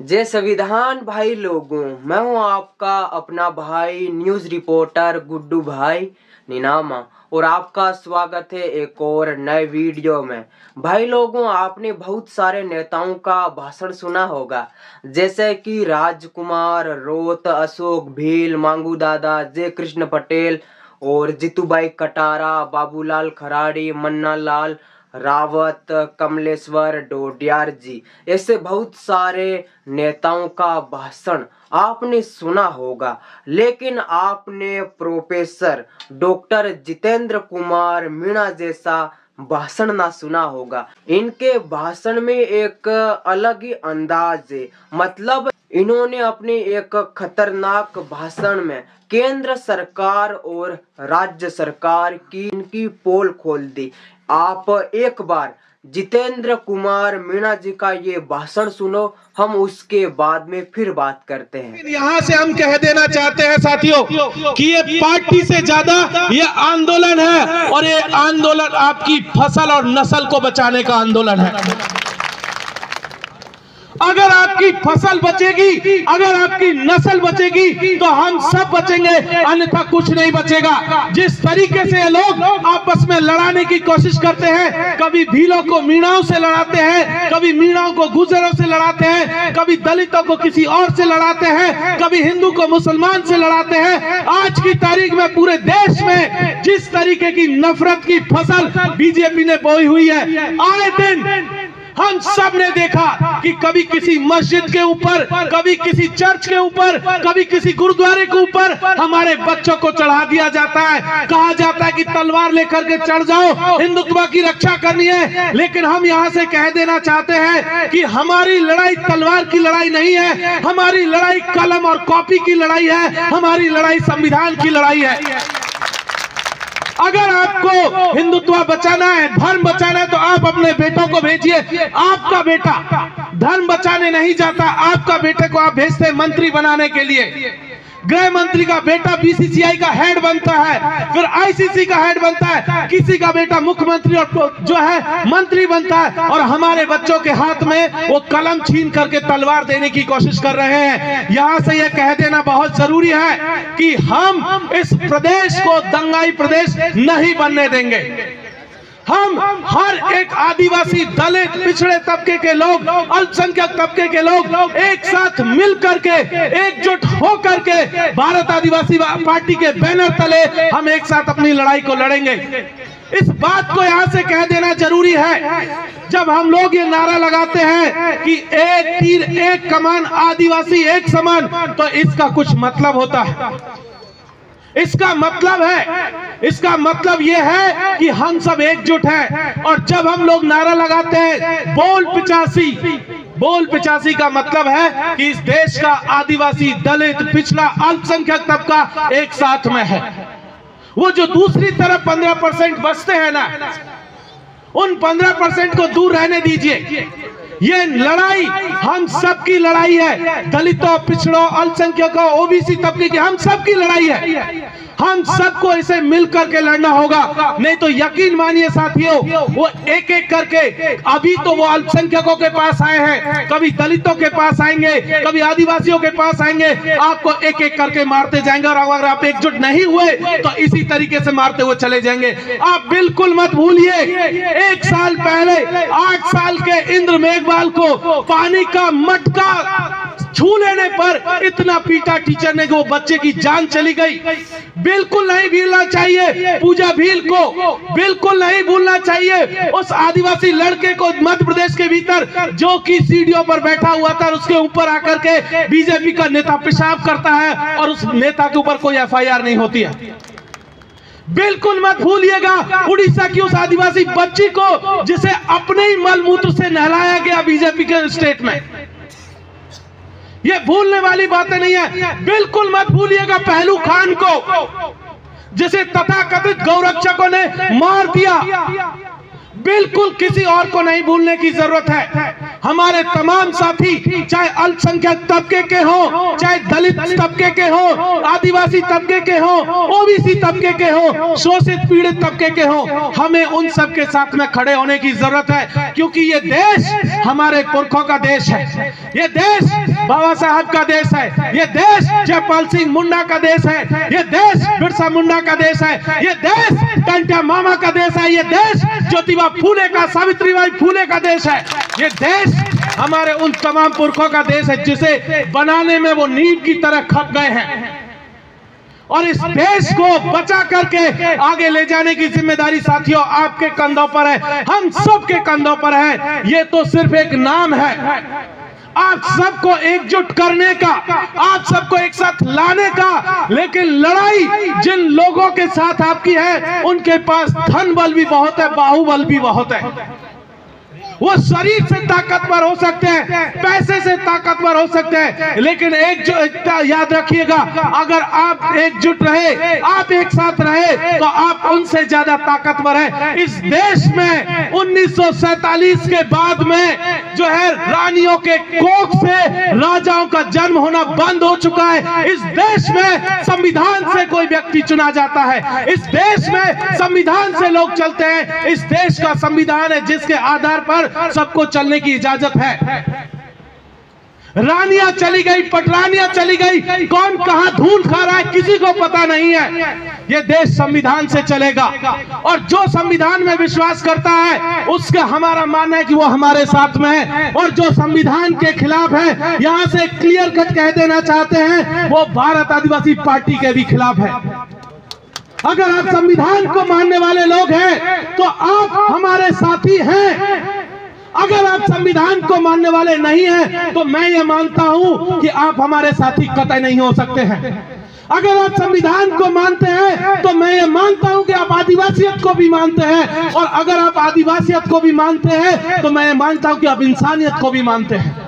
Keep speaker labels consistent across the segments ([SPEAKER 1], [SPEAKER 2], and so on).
[SPEAKER 1] जय संविधान भाई लोगों, मैं हूं आपका अपना भाई न्यूज़ रिपोर्टर गुड्डू भाई नीनामा और आपका स्वागत है एक और नए वीडियो में। भाई लोगों, आपने बहुत सारे नेताओं का भाषण सुना होगा, जैसे कि राजकुमार, रोत, अशोक भील, मांगू दादा, जय कृष्ण पटेल और जीतूबाई कटारा, बाबूलाल खराड़ी, मन्ना लाल रावत, कमलेश्वर डोडियार जी, ऐसे बहुत सारे नेताओं का भाषण आपने सुना होगा। लेकिन आपने प्रोफेसर डॉक्टर जितेंद्र कुमार मीणा जैसा भाषण ना सुना होगा। इनके भाषण में एक अलग ही अंदाज है। मतलब इन्होंने अपने एक खतरनाक भाषण में केंद्र सरकार और राज्य सरकार की इनकी पोल खोल दी। आप एक बार जितेंद्र कुमार मीणा जी का ये भाषण सुनो, हम उसके बाद में फिर बात करते हैं।
[SPEAKER 2] यहाँ से हम कह देना चाहते हैं साथियों कि ये पार्टी से ज्यादा ये आंदोलन है और ये आंदोलन आपकी फसल और नस्ल को बचाने का आंदोलन है। अगर आपकी फसल बचेगी, अगर आपकी नस्ल बचेगी तो हम सब बचेंगे, अन्यथा कुछ नहीं बचेगा। जिस तरीके से ये लोग आपस में लड़ाने की कोशिश करते हैं, कभी भीलों को मीणाओं से लड़ाते हैं, कभी मीणाओं को गुजरों से लड़ाते हैं, कभी दलितों को किसी और से लड़ाते हैं, कभी हिंदू को मुसलमान से लड़ाते हैं। आज की तारीख में पूरे देश में जिस तरीके की नफरत की फसल बीजेपी ने बोई हुई है, आए दिन हम सब ने देखा कि कभी किसी मस्जिद के ऊपर, कभी किसी चर्च के ऊपर, कभी किसी गुरुद्वारे के ऊपर हमारे बच्चों को चढ़ा दिया जाता है। कहा जाता है कि तलवार लेकर के चढ़ जाओ, हिंदुत्व की रक्षा करनी है। लेकिन हम यहाँ से कह देना चाहते हैं कि हमारी लड़ाई तलवार की लड़ाई नहीं है, हमारी लड़ाई कलम और कॉपी की लड़ाई है, हमारी लड़ाई संविधान की लड़ाई है। अगर आपको हिंदुत्व बचाना है, धर्म बचाना है, तो आप अपने बेटों को भेजिए। आपका बेटा धर्म बचाने नहीं जाता, आपका बेटे को आप भेजते हैं मंत्री बनाने के लिए। गृह मंत्री का बेटा बीसीसीआई का हेड बनता है, फिर आईसीसी का हेड बनता है, किसी का बेटा मुख्यमंत्री और जो है मंत्री बनता है, और हमारे बच्चों के हाथ में वो कलम छीन करके तलवार देने की कोशिश कर रहे हैं। यहाँ से ये कह देना बहुत जरूरी है कि हम इस प्रदेश को दंगाई प्रदेश नहीं बनने देंगे। हम हर एक आदिवासी, दलित, पिछड़े तबके के लोग, अल्पसंख्यक तबके के लोग एक साथ मिल करके, एकजुट हो करके भारत आदिवासी पार्टी के बैनर तले हम एक साथ अपनी लड़ाई को लड़ेंगे। इस बात को यहाँ से कह देना जरूरी है। जब हम लोग ये नारा लगाते हैं कि एक तीर एक कमान, आदिवासी एक समान, तो इसका कुछ मतलब होता है। इसका मतलब यह है कि हम सब एकजुट हैं। और जब हम लोग नारा लगाते हैं बोल 85 का मतलब है कि इस देश का आदिवासी, दलित, पिछड़ा, अल्पसंख्यक तबका एक साथ में है। वो जो दूसरी तरफ 15% बचते हैं ना, उन 15% को दूर रहने दीजिए। ये लड़ाई हम सब की लड़ाई है, दलितों, पिछड़ों, अल्पसंख्यकों, ओबीसी तबके की हम सब की लड़ाई है। हम सबको इसे मिलकर के लड़ना होगा, नहीं तो यकीन मानिए साथियों, वो एक एक करके, अभी तो वो अल्पसंख्यकों के पास आए हैं, कभी दलितों के पास आएंगे, कभी आदिवासियों के पास आएंगे, आपको एक एक करके मारते जाएंगे। और अगर आप एकजुट नहीं हुए तो इसी तरीके से मारते हुए चले जाएंगे। आप बिल्कुल मत भूलिए, 1 साल पहले 8 साल के इंद्र मेघवाल को पानी का मटका छू लेने पर इतना पीटा टीचर ने कि वो बच्चे की जान चली गई। बिल्कुल नहीं भूलना चाहिए पूजा भील को, बिल्कुल नहीं भूलना चाहिए उस आदिवासी लड़के को मध्य प्रदेश के भीतर जो कि सीढ़ियों पर बैठा हुआ था, उसके ऊपर आकर के बीजेपी का नेता पेशाब करता है और उस नेता के ऊपर कोई एफआईआर नहीं होती है। बिल्कुल मत भूलिएगा उड़ीसा की उस आदिवासी बच्ची को जिसे अपने ही मलमूत्र से नहलाया गया बीजेपी के स्टेट में। ये भूलने वाली बातें नहीं है। बिल्कुल मत भूलिएगा पहलू खान को, जिसे तथाकथित गौरक्षकों ने मार दिया। बिल्कुल किसी और को नहीं भूलने की जरूरत है। हमारे तमाम साथी, चाहे अल्पसंख्यक तबके के हो, चाहे दलित तबके के हो, आदिवासी तबके के हो, ओबीसी तबके के हो, शोषित पीड़ित तबके के हो, हमें उन सब के साथ में खड़े होने की जरूरत है, क्योंकि ये देश हमारे पुरखों का देश है, ये देश बाबा साहब का देश है, ये देश जयपाल सिंह मुंडा का देश है, ये देश बिरसा मुंडा का देश है, ये देश टंट्या मामा का देश है, ये देश ज्योतिबा फूले का, सावित्रीबाई फूले का देश है। ये देश हमारे उन तमाम पुरखों का देश है जिसे बनाने में वो नींव की तरह खप गए हैं, और इस देश को बचा करके आगे ले जाने की जिम्मेदारी साथियों आपके कंधों पर है, हम सबके कंधों पर है। ये तो सिर्फ एक नाम है, आप सबको एकजुट करने का, आप सबको एक साथ लाने का, लेकिन लड़ाई जिन लोगों के साथ आपकी है उनके पास धन बल भी बहुत है, बाहुबल भी बहुत है। वो शरीर से ताकतवर हो सकते हैं, पैसे से ताकतवर हो सकते हैं, लेकिन याद रखिएगा, अगर आप एकजुट रहे, आप एक साथ रहे, तो आप उनसे ज्यादा ताकतवर है। इस देश में 1947 के बाद में जो है रानियों के कोख से राजाओं का जन्म होना बंद हो चुका है। इस देश में संविधान से कोई व्यक्ति चुना जाता है, इस देश में संविधान से लोग चलते हैं। इस देश का संविधान है जिसके आधार पर सबको चलने की इजाजत है। रानियां चली गई, पटरानियां चली गई, कौन कहां धूल खा रहा है किसी को पता नहीं है। यह देश संविधान से चलेगा, और जो संविधान में विश्वास करता है उसका हमारा मानना है कि वो हमारे साथ में है, और जो संविधान के खिलाफ है, यहां से क्लियर कट कह देना चाहते हैं, वो भारत आदिवासी पार्टी के भी खिलाफ है। अगर आप संविधान को मानने वाले लोग हैं तो आप हमारे साथी हैं, अगर आप संविधान को मानने वाले नहीं हैं तो मैं ये मानता हूं कि आप हमारे साथी कतई नहीं हो सकते हैं। अगर आप संविधान को मानते हैं तो मैं ये मानता हूं कि आप आदिवासियत को भी मानते हैं, और अगर आप आदिवासियत को भी मानते हैं तो मैं ये मानता हूं कि आप इंसानियत को भी मानते हैं।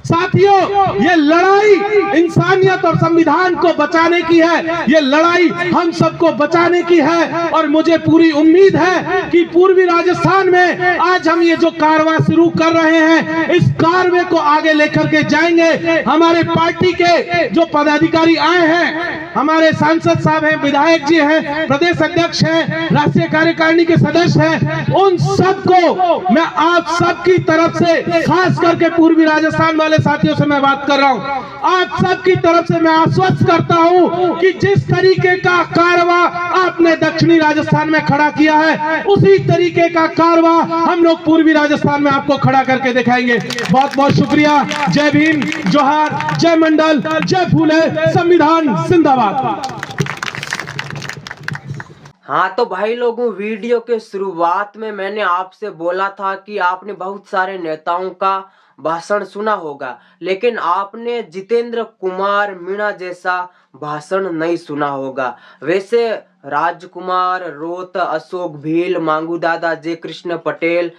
[SPEAKER 2] साथियों, ये लड़ाई इंसानियत और संविधान को बचाने की है, ये लड़ाई हम सबको बचाने की है, और मुझे पूरी उम्मीद है कि पूर्वी राजस्थान में आज हम ये जो कारवां शुरू कर रहे हैं, इस कारवे को आगे लेकर के जाएंगे। हमारे पार्टी के जो पदाधिकारी आए हैं, हमारे सांसद साहब हैं, विधायक जी हैं, प्रदेश अध्यक्ष हैं, राष्ट्रीय कार्यकारिणी के सदस्य हैं, उन सबको मैं आप सबकी तरफ से, खास करके पूर्वी राजस्थान वाले साथियों से मैं बात कर रहा हूं, आप सबकी तरफ से मैं आश्वस्त करता हूं कि जिस तरीके का कारवा आपने दक्षिणी राजस्थान में खड़ा किया है, उसी तरीके का कारवा हम लोग पूर्वी राजस्थान में आपको खड़ा करके दिखाएंगे। बहुत बहुत शुक्रिया। जय भीम, जोहार, जय मंडल, जय फूले, संविधान जिंदाबाद।
[SPEAKER 1] हाँ तो भाई लोगों, वीडियो के शुरुआत में मैंने आपसे बोला था कि आपने बहुत सारे नेताओं का भाषण सुना होगा, लेकिन आपने जितेंद्र कुमार मीणा जैसा भाषण नहीं सुना होगा। वैसे राजकुमार रोत, अशोक भील, मांगू दादा, जय कृष्ण पटेल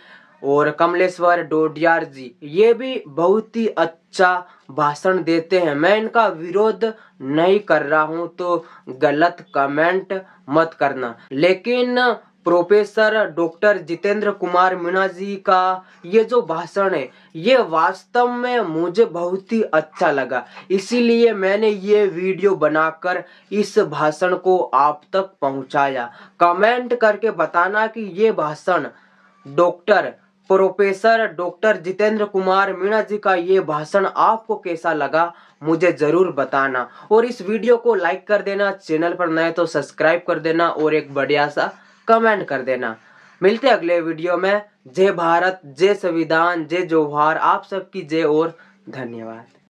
[SPEAKER 1] और कमलेश्वर डोडियार जी, ये भी बहुत ही अच्छा भाषण देते हैं। मैं इनका विरोध नहीं कर रहा हूं, तो गलत कमेंट मत करना। लेकिन प्रोफेसर डॉक्टर जितेंद्र कुमार मीणा जी का ये जो भाषण है, ये वास्तव में मुझे बहुत ही अच्छा लगा, इसीलिए मैंने ये वीडियो बनाकर इस भाषण को आप तक पहुंचाया। कमेंट करके बताना कि ये भाषण प्रोफेसर डॉक्टर जितेंद्र कुमार मीणा जी का ये भाषण आपको कैसा लगा, मुझे जरूर बताना। और इस वीडियो को लाइक कर देना, चैनल पर नए तो सब्सक्राइब कर देना, और एक बढ़िया सा कमेंट कर देना। मिलते अगले वीडियो में। जय भारत, जय संविधान, जय जोहार, आप सबकी जय और धन्यवाद।